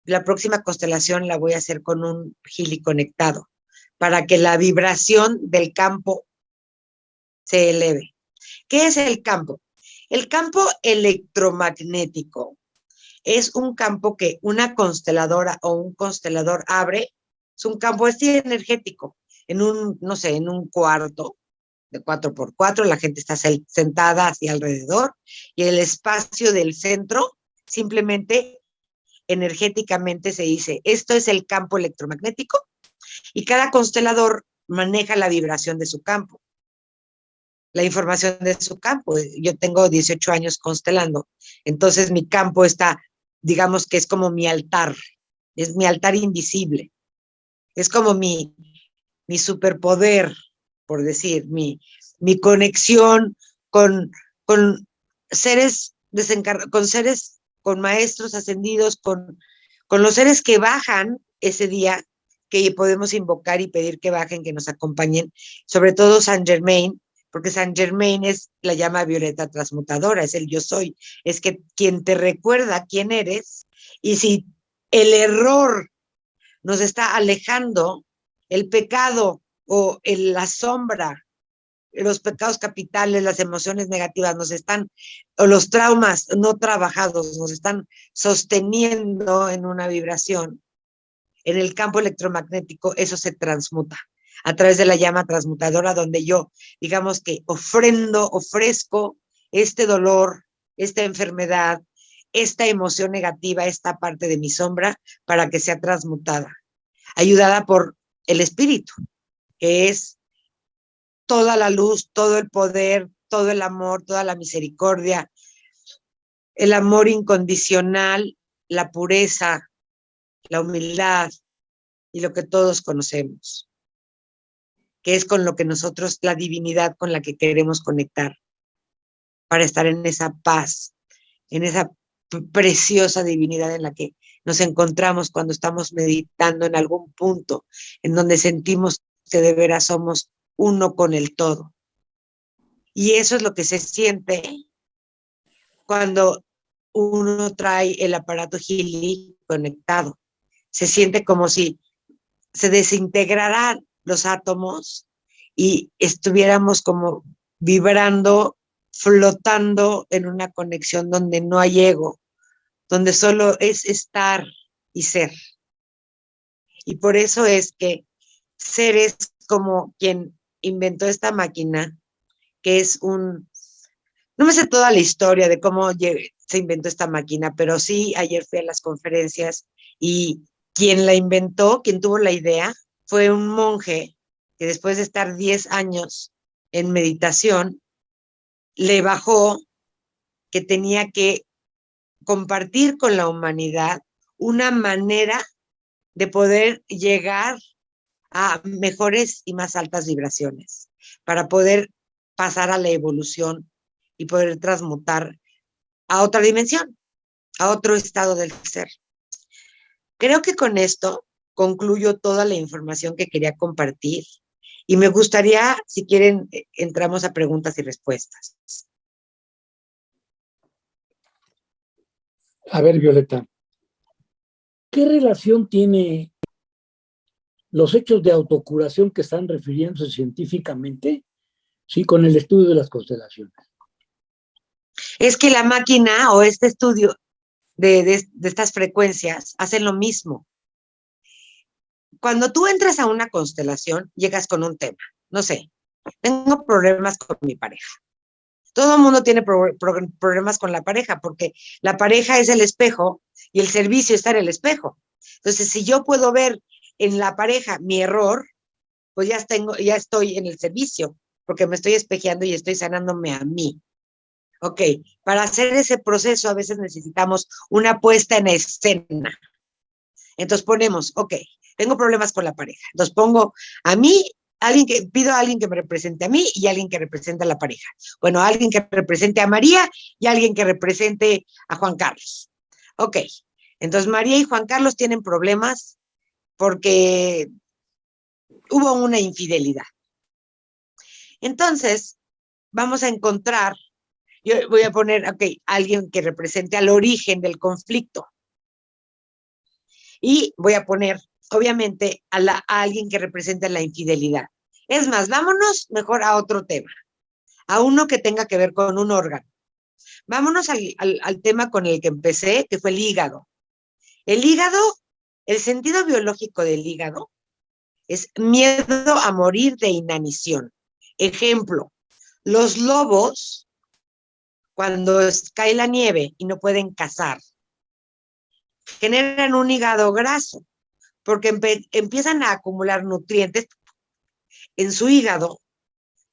la próxima constelación la voy a hacer con un Healy conectado para que la vibración del campo se eleve. ¿Qué es el campo? El campo electromagnético es un campo que una consteladora o un constelador abre. Es un campo así energético en un cuarto de 4x4, la gente está sentada así alrededor y el espacio del centro simplemente energéticamente se dice, esto es el campo electromagnético, y cada constelador maneja la vibración de su campo, la información de su campo. Yo tengo 18 años constelando, entonces mi campo está, digamos que es como mi altar, es mi altar invisible, es como mi superpoder, por decir, mi conexión con seres con maestros ascendidos, con los seres que bajan ese día, que podemos invocar y pedir que bajen, que nos acompañen, sobre todo Saint Germain, porque Saint Germain es la llama violeta transmutadora, es el yo soy, es que quien te recuerda quién eres, y si el error nos está alejando, el pecado o la sombra, los pecados capitales, las emociones negativas o los traumas no trabajados nos están sosteniendo en una vibración, en el campo electromagnético eso se transmuta a través de la llama transmutadora, donde yo, digamos que ofrezco este dolor, esta enfermedad, esta emoción negativa, esta parte de mi sombra, para que sea transmutada, ayudada por el espíritu, que es toda la luz, todo el poder, todo el amor, toda la misericordia, el amor incondicional, la pureza, la humildad y lo que todos conocemos, que es con lo que nosotros, la divinidad con la que queremos conectar, para estar en esa paz, en esa preciosa divinidad en la que nos encontramos cuando estamos meditando en algún punto, en donde sentimos que de veras somos uno con el todo. Y eso es lo que se siente cuando uno trae el aparato Healy conectado. Se siente como si se desintegraran los átomos y estuviéramos como vibrando, flotando en una conexión donde no hay ego, donde solo es estar y ser. Y por eso es que seres como quien inventó esta máquina, que es no me sé toda la historia de cómo se inventó esta máquina, pero sí ayer fui a las conferencias y quien la inventó, quien tuvo la idea, fue un monje que después de estar 10 años en meditación, le bajó que tenía que compartir con la humanidad una manera de poder llegar a mejores y más altas vibraciones, para poder pasar a la evolución y poder transmutar a otra dimensión, a otro estado del ser. Creo que con esto concluyo toda la información que quería compartir y me gustaría, si quieren, entramos a preguntas y respuestas. A ver, Violeta, ¿qué relación tiene los hechos de autocuración que están refiriéndose científicamente, sí, con el estudio de las constelaciones? Es que la máquina o este estudio de estas frecuencias hacen lo mismo. Cuando tú entras a una constelación, llegas con un tema. No sé, tengo problemas con mi pareja. Todo el mundo tiene problemas con la pareja, porque la pareja es el espejo y el servicio está en el espejo. Entonces, si yo puedo ver en la pareja mi error, pues ya estoy en el servicio, porque me estoy espejeando y estoy sanándome a mí. Ok, para hacer ese proceso a veces necesitamos una puesta en escena. Entonces ponemos, ok, tengo problemas con la pareja. Entonces pongo a mí, pido a alguien que me represente a mí y alguien que represente a la pareja. Bueno, alguien que represente a María y alguien que represente a Juan Carlos. Ok, entonces María y Juan Carlos tienen problemas porque hubo una infidelidad. Entonces, vamos a encontrar, yo voy a poner, ok, alguien que represente al origen del conflicto. Y voy a poner, obviamente, a alguien que represente la infidelidad. Es más, vámonos mejor a otro tema, a uno que tenga que ver con un órgano. Vámonos al tema con el que empecé, que fue el hígado. El hígado, el sentido biológico del hígado es miedo a morir de inanición. Ejemplo, los lobos, cuando cae la nieve y no pueden cazar, generan un hígado graso, porque empiezan a acumular nutrientes en su hígado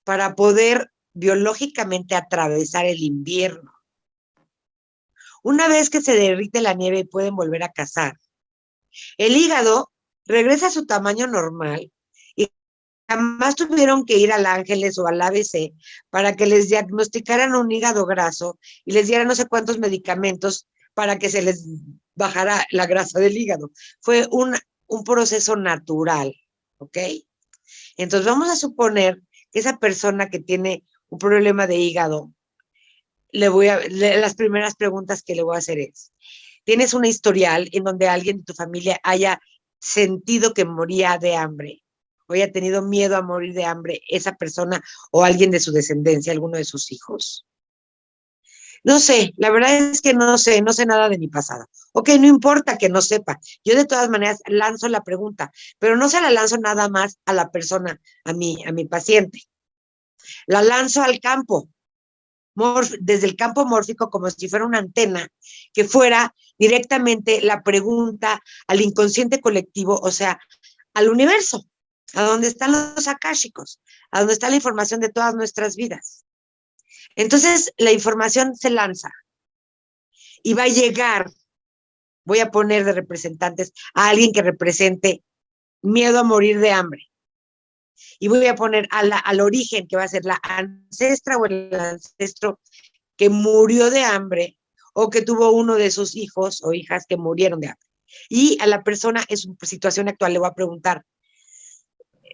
para poder biológicamente atravesar el invierno. Una vez que se derrite la nieve y pueden volver a cazar, el hígado regresa a su tamaño normal y jamás tuvieron que ir al Ángeles o al ABC para que les diagnosticaran un hígado graso y les dieran no sé cuántos medicamentos para que se les bajara la grasa del hígado. Fue un proceso natural, ¿ok? Entonces vamos a suponer que esa persona que tiene un problema de hígado, las primeras preguntas que le voy a hacer es, ¿tienes una historial en donde alguien de tu familia haya sentido que moría de hambre o haya tenido miedo a morir de hambre esa persona o alguien de su descendencia, alguno de sus hijos? No sé, la verdad es que no sé nada de mi pasado. Ok, no importa que no sepa. Yo de todas maneras lanzo la pregunta, pero no se la lanzo nada más a la persona, a mi paciente. La lanzo al campo, desde el campo mórfico, como si fuera una antena, que fuera directamente la pregunta al inconsciente colectivo, o sea, al universo, a donde están los akáshicos, a donde está la información de todas nuestras vidas. Entonces, la información se lanza y va a llegar, voy a poner de representantes a alguien que represente miedo a morir de hambre. Y voy a poner al origen, que va a ser la ancestra o el ancestro que murió de hambre o que tuvo uno de sus hijos o hijas que murieron de hambre. Y a la persona en su situación actual le voy a preguntar,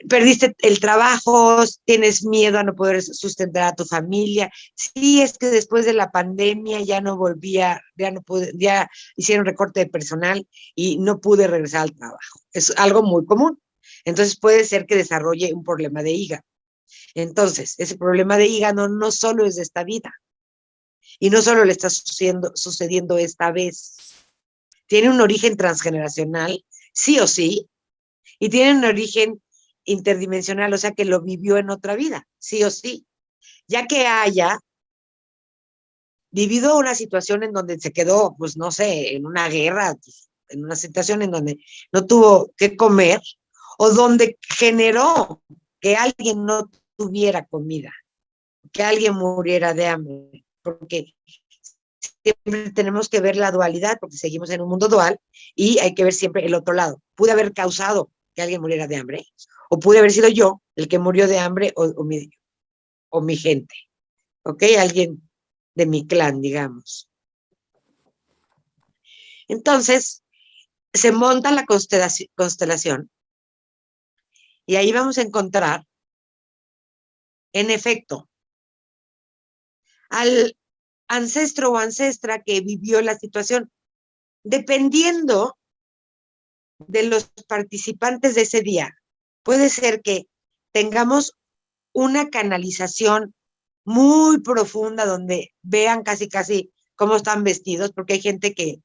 ¿perdiste el trabajo? ¿Tienes miedo a no poder sustentar a tu familia? Sí, es que después de la pandemia ya no volvía, ya hicieron recorte de personal y no pude regresar al trabajo. Es algo muy común. Entonces puede ser que desarrolle un problema de hígado. Entonces, ese problema de hígado no solo es de esta vida, y no solo le está sucediendo esta vez, tiene un origen transgeneracional, sí o sí, y tiene un origen interdimensional, o sea que lo vivió en otra vida, sí o sí, ya que haya vivido una situación en donde se quedó, pues no sé, en una guerra, pues, en una situación en donde no tuvo que comer, o donde generó que alguien no tuviera comida, que alguien muriera de hambre, porque siempre tenemos que ver la dualidad, porque seguimos en un mundo dual y hay que ver siempre el otro lado. Pude haber causado que alguien muriera de hambre, o pude haber sido yo el que murió de hambre, o mi gente, ¿ok? Alguien de mi clan, digamos. Entonces, se monta la constelación y ahí vamos a encontrar, en efecto, al ancestro o ancestra que vivió la situación, dependiendo de los participantes de ese día. Puede ser que tengamos una canalización muy profunda donde vean casi casi cómo están vestidos, porque hay gente que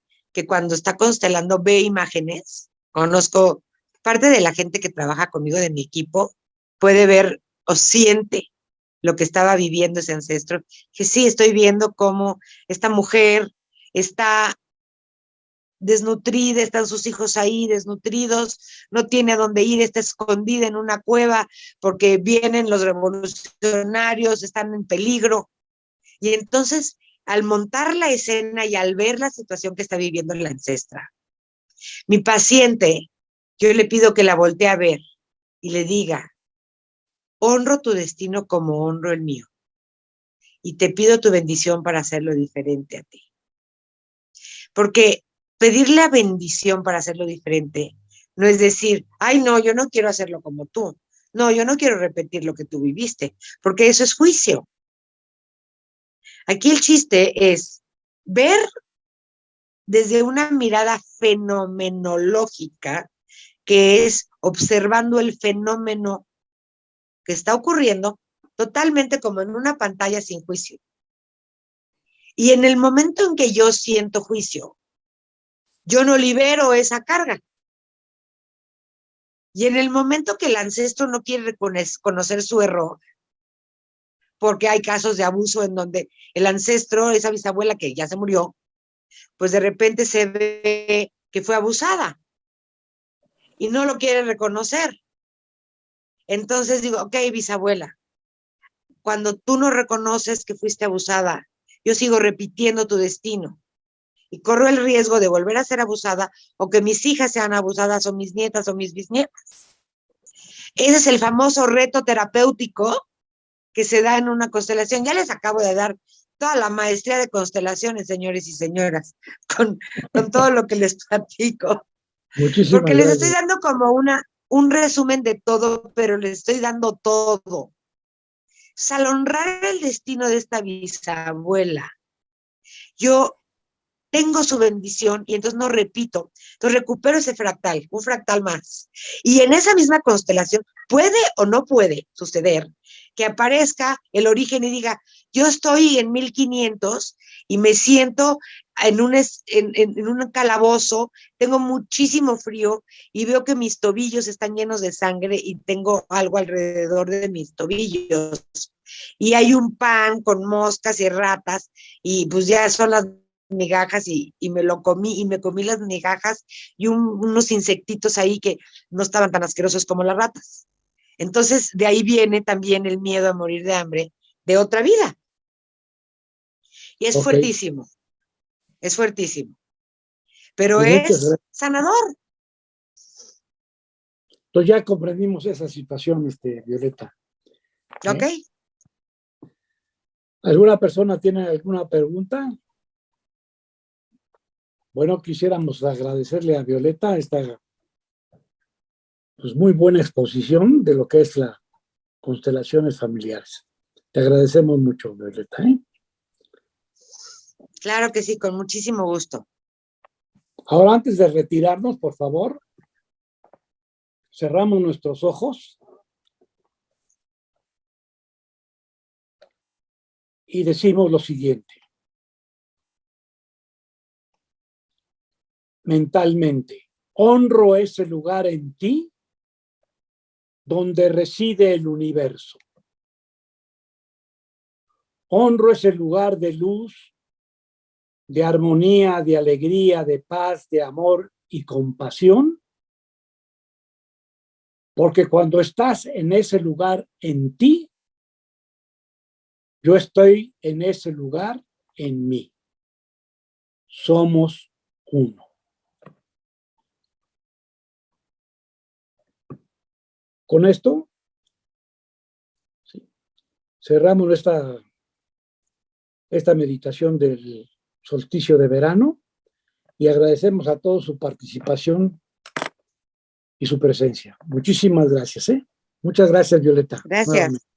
cuando está constelando ve imágenes. Conozco parte de la gente que trabaja conmigo de mi equipo, puede ver o siente lo que estaba viviendo ese ancestro, que sí, estoy viendo cómo esta mujer está desnutrida, están sus hijos ahí desnutridos, no tiene a dónde ir, está escondida en una cueva porque vienen los revolucionarios, están en peligro. Y entonces, al montar la escena y al ver la situación que está viviendo la ancestra, mi paciente, yo le pido que la voltee a ver y le diga, honro tu destino como honro el mío y te pido tu bendición para hacerlo diferente a ti. Porque pedir la bendición para hacerlo diferente no es decir, ay, no, yo no quiero hacerlo como tú. No, yo no quiero repetir lo que tú viviste, porque eso es juicio. Aquí el chiste es ver desde una mirada fenomenológica, que es observando el fenómeno que está ocurriendo totalmente como en una pantalla sin juicio. Y en el momento en que yo siento juicio, yo no libero esa carga. Y en el momento que el ancestro no quiere reconocer su error, porque hay casos de abuso en donde el ancestro, esa bisabuela que ya se murió, pues de repente se ve que fue abusada y no lo quiere reconocer. Entonces digo, ok, bisabuela, cuando tú no reconoces que fuiste abusada, yo sigo repitiendo tu destino y corro el riesgo de volver a ser abusada o que mis hijas sean abusadas o mis nietas o mis bisnietas. Ese es el famoso reto terapéutico que se da en una constelación. Ya les acabo de dar toda la maestría de constelaciones, señores y señoras, con todo lo que les platico. Porque Muchísimas les estoy gracias. dando como un resumen de todo, pero les estoy dando todo. Al honrar el destino de esta bisabuela, yo tengo su bendición y entonces no repito, entonces recupero ese fractal, un fractal más. Y en esa misma constelación puede o no puede suceder que aparezca el origen y diga, yo estoy en 1500 y me siento en un calabozo, tengo muchísimo frío y veo que mis tobillos están llenos de sangre y tengo algo alrededor de mis tobillos. Y hay un pan con moscas y ratas y pues ya son las migajas y me lo comí y me comí las migajas y unos insectitos ahí que no estaban tan asquerosos como las ratas. Entonces, de ahí viene también el miedo a morir de hambre de otra vida. Y Ok, es fuertísimo, pero pues muchas es gracias. sanador, Entonces ya comprendimos esa situación, Violeta. ¿ok? ¿Eh? ¿Alguna persona tiene alguna pregunta? Bueno, quisiéramos agradecerle a Violeta esta pues, muy buena exposición de lo que es las constelaciones familiares. Te agradecemos mucho, Violeta. ¿Eh? Claro que sí, con muchísimo gusto. Ahora, antes de retirarnos, por favor, cerramos nuestros ojos y decimos lo siguiente. Mentalmente, honro ese lugar en ti donde reside el universo. Honro ese lugar de luz, de armonía, de alegría, de paz, de amor y compasión, porque cuando estás en ese lugar en ti, yo estoy en ese lugar en mí. Somos uno. Con esto, sí, cerramos esta meditación del solsticio de verano y agradecemos a todos su participación y su presencia. Muchísimas gracias. Muchas gracias, Violeta. Gracias. Nuevamente.